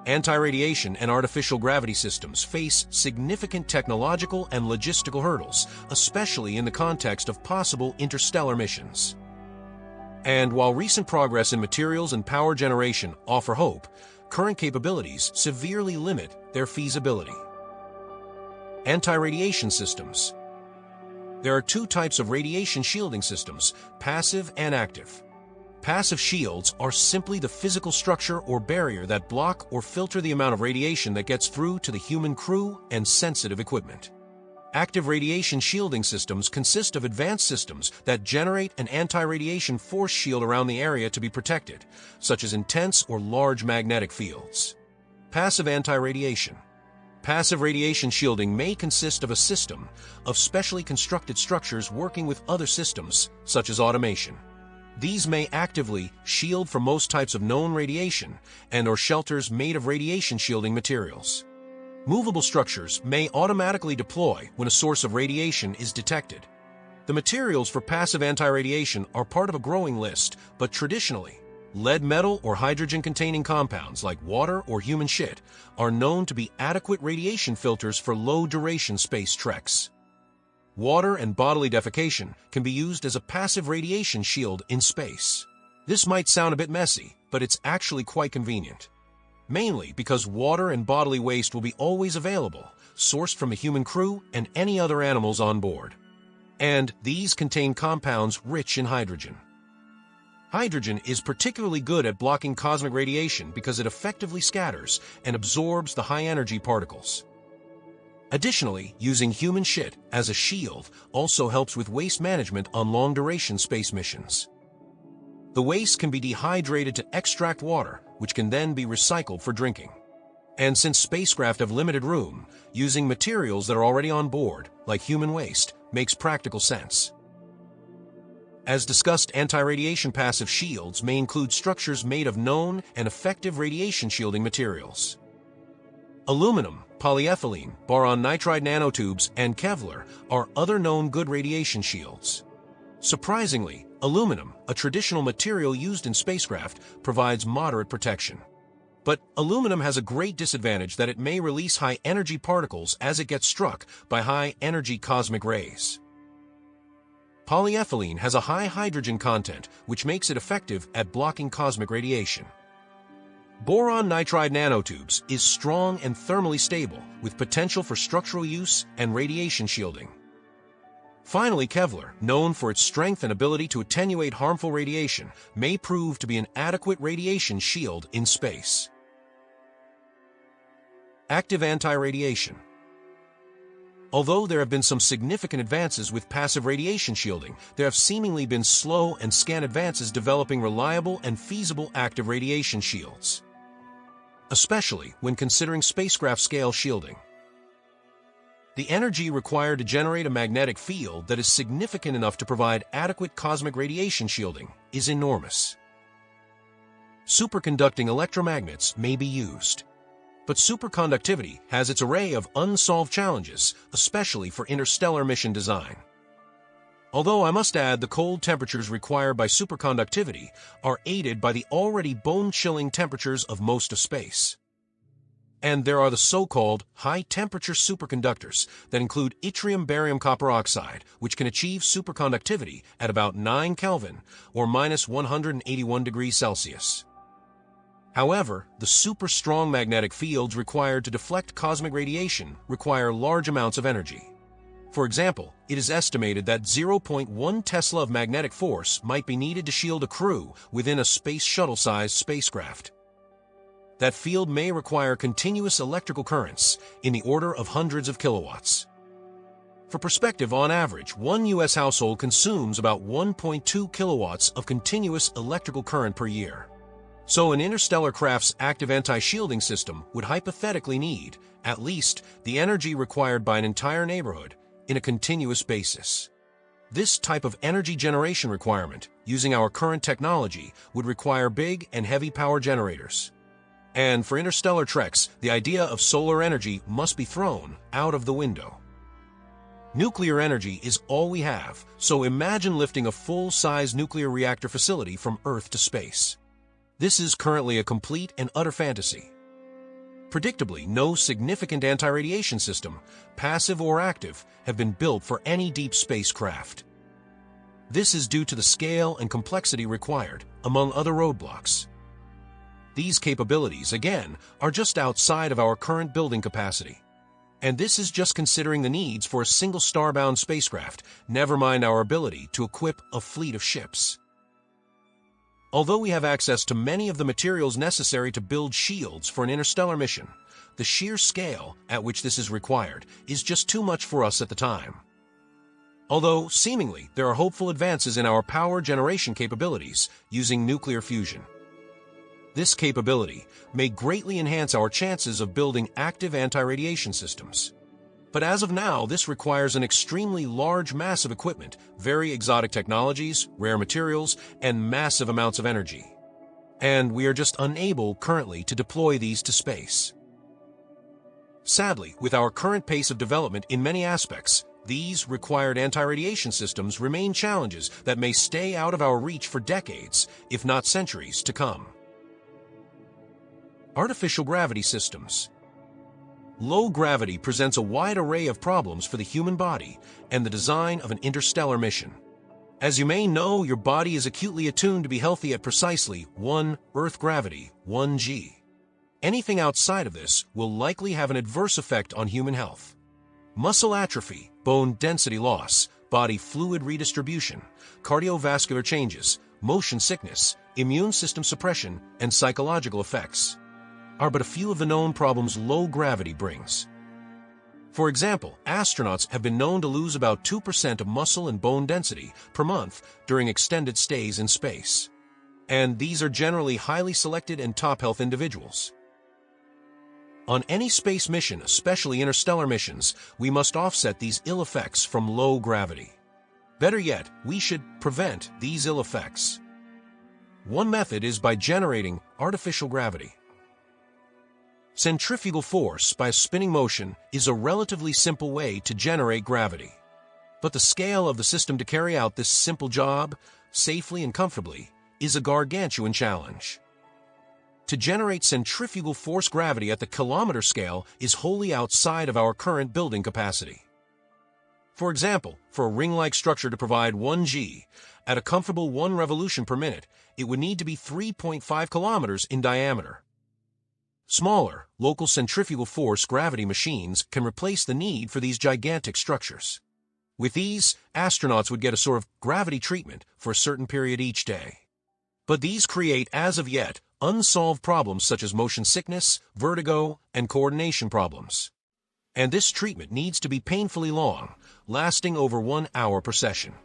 Anti-radiation and artificial gravity systems face significant technological and logistical hurdles, especially in the context of possible interstellar missions. And while recent progress in materials and power generation offer hope, current capabilities severely limit their feasibility. Anti-radiation systems. There are two types of radiation shielding systems, passive and active. Passive shields are simply the physical structure or barrier that block or filter the amount of radiation that gets through to the human crew and sensitive equipment. Active radiation shielding systems consist of advanced systems that generate an anti-radiation force shield around the area to be protected, such as intense or large magnetic fields. Passive anti-radiation. Passive radiation shielding may consist of a system of specially constructed structures working with other systems, such as automation. These may actively shield from most types of known radiation and/or shelters made of radiation shielding materials. Movable structures may automatically deploy when a source of radiation is detected. The materials for passive anti-radiation are part of a growing list, but traditionally, lead metal or hydrogen-containing compounds like water or human shit are known to be adequate radiation filters for low-duration space treks. Water and bodily defecation can be used as a passive radiation shield in space. This might sound a bit messy, but it's actually quite convenient. Mainly because water and bodily waste will be always available, sourced from the human crew and any other animals on board. And these contain compounds rich in hydrogen. Hydrogen is particularly good at blocking cosmic radiation because it effectively scatters and absorbs the high-energy particles. Additionally, using human shit as a shield also helps with waste management on long-duration space missions. The waste can be dehydrated to extract water, which can then be recycled for drinking. And since spacecraft have limited room, using materials that are already on board, like human waste, makes practical sense. As discussed, anti-radiation passive shields may include structures made of known and effective radiation shielding materials. Aluminum, polyethylene, boron nitride nanotubes, and Kevlar are other known good radiation shields. Surprisingly, aluminum, a traditional material used in spacecraft, provides moderate protection. But aluminum has a great disadvantage that it may release high-energy particles as it gets struck by high-energy cosmic rays. Polyethylene has a high hydrogen content, which makes it effective at blocking cosmic radiation. Boron nitride nanotubes is strong and thermally stable, with potential for structural use and radiation shielding. Finally, Kevlar, known for its strength and ability to attenuate harmful radiation, may prove to be an adequate radiation shield in space. Active anti-radiation. Although there have been some significant advances with passive radiation shielding, there have seemingly been slow and scant advances developing reliable and feasible active radiation shields, especially when considering spacecraft-scale shielding. The energy required to generate a magnetic field that is significant enough to provide adequate cosmic radiation shielding is enormous. Superconducting electromagnets may be used, but superconductivity has its array of unsolved challenges, especially for interstellar mission design. Although I must add the cold temperatures required by superconductivity are aided by the already bone-chilling temperatures of most of space. And there are the so-called high-temperature superconductors that include yttrium barium copper oxide, which can achieve superconductivity at about 9 Kelvin or minus 181 degrees Celsius. However, the super-strong magnetic fields required to deflect cosmic radiation require large amounts of energy. For example, it is estimated that 0.1 Tesla of magnetic force might be needed to shield a crew within a space shuttle-sized spacecraft. That field may require continuous electrical currents in the order of hundreds of kilowatts. For perspective, on average, one U.S. household consumes about 1.2 kilowatts of continuous electrical current per year. So an interstellar craft's active anti-shielding system would hypothetically need, at least, the energy required by an entire neighborhood in a continuous basis. This type of energy generation requirement, using our current technology, would require big and heavy power generators. And for interstellar treks, the idea of solar energy must be thrown out of the window. Nuclear energy is all we have, so imagine lifting a full-size nuclear reactor facility from Earth to space. This is currently a complete and utter fantasy. Predictably, no significant anti-radiation system, passive or active, have been built for any deep spacecraft. This is due to the scale and complexity required, among other roadblocks. These capabilities, again, are just outside of our current building capacity. And this is just considering the needs for a single starbound spacecraft, never mind our ability to equip a fleet of ships. Although we have access to many of the materials necessary to build shields for an interstellar mission, the sheer scale at which this is required is just too much for us at the time. Although, seemingly, there are hopeful advances in our power generation capabilities using nuclear fusion. This capability may greatly enhance our chances of building active anti-radiation systems. But as of now, this requires an extremely large mass of equipment, very exotic technologies, rare materials, and massive amounts of energy. And we are just unable currently to deploy these to space. Sadly, with our current pace of development in many aspects, these required anti-radiation systems remain challenges that may stay out of our reach for decades, if not centuries, to come. Artificial gravity systems. Low gravity presents a wide array of problems for the human body and the design of an interstellar mission. As you may know, your body is acutely attuned to be healthy at precisely 1 Earth gravity, 1 g. Anything outside of this will likely have an adverse effect on human health. Muscle atrophy, bone density loss, body fluid redistribution, cardiovascular changes, motion sickness, immune system suppression, and psychological effects are but a few of the known problems low gravity brings. For example, astronauts have been known to lose about 2% of muscle and bone density per month during extended stays in space. And these are generally highly selected and top health individuals. On any space mission, especially interstellar missions, we must offset these ill effects from low gravity. Better yet, we should prevent these ill effects. One method is by generating artificial gravity. Centrifugal force by spinning motion is a relatively simple way to generate gravity. But the scale of the system to carry out this simple job, safely and comfortably, is a gargantuan challenge. To generate centrifugal force gravity at the kilometer scale is wholly outside of our current building capacity. For example, for a ring-like structure to provide 1 g, at a comfortable 1 revolution per minute, it would need to be 3.5 kilometers in diameter. Smaller, local centrifugal force gravity machines can replace the need for these gigantic structures. With these, astronauts would get a sort of gravity treatment for a certain period each day. But these create, as of yet, unsolved problems such as motion sickness, vertigo, and coordination problems. And this treatment needs to be painfully long, lasting over 1 hour per session.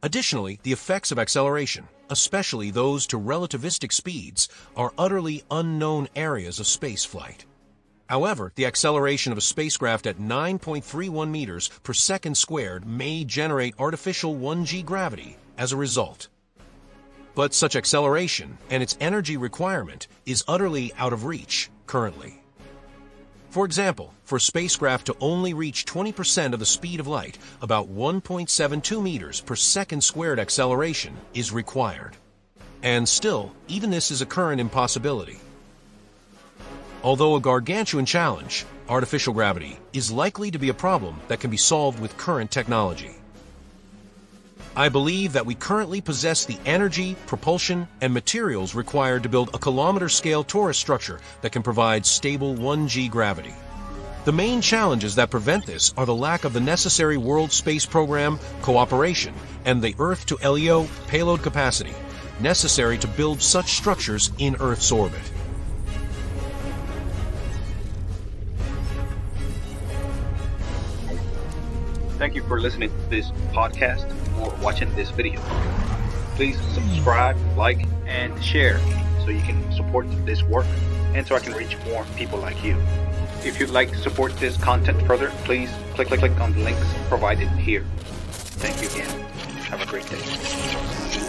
Additionally, the effects of acceleration, especially those to relativistic speeds, are utterly unknown areas of spaceflight. However, the acceleration of a spacecraft at 9.31 meters per second squared may generate artificial 1 g gravity as a result. But such acceleration and its energy requirement is utterly out of reach currently. For example, for a spacecraft to only reach 20% of the speed of light, about 1.72 meters per second squared acceleration is required. And still, even this is a current impossibility. Although a gargantuan challenge, artificial gravity is likely to be a problem that can be solved with current technology. I believe that we currently possess the energy, propulsion, and materials required to build a kilometer-scale torus structure that can provide stable 1 g gravity. The main challenges that prevent this are the lack of the necessary World Space Program cooperation and the Earth to LEO payload capacity necessary to build such structures in Earth's orbit. Thank you for listening to this podcast or watching this video. Please subscribe, like, and share so you can support this work and so I can reach more people like you. If you'd like to support this content further, please click on the links provided here. Thank you again. Have a great day.